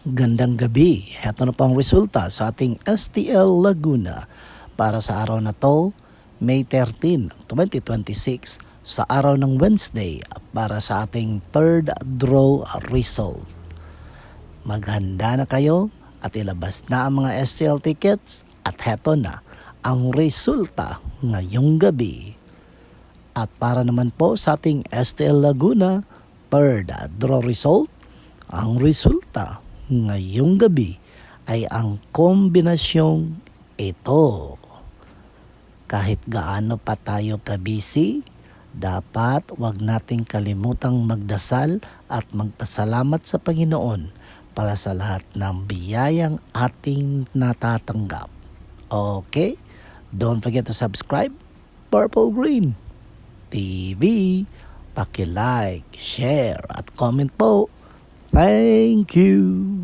Gandang gabi. Heto na po ang resulta sa ating STL Laguna para sa araw na to, May 13, 2026, sa araw ng Wednesday para sa ating third draw result. Maghanda na kayo at ilabas na ang mga STL tickets at heto na ang resulta ngayong gabi. At para naman po sa ating STL Laguna third draw result, ang resulta ngayong gabi ay ang kombinasyong ito. Kahit gaano pa tayo kabisi, dapat wag nating kalimutang magdasal at magpasalamat sa Panginoon para sa lahat ng biyayang ating natatanggap. Okay? Don't forget to subscribe, Purple Green TV. Paki-like, share at comment po. Thank you.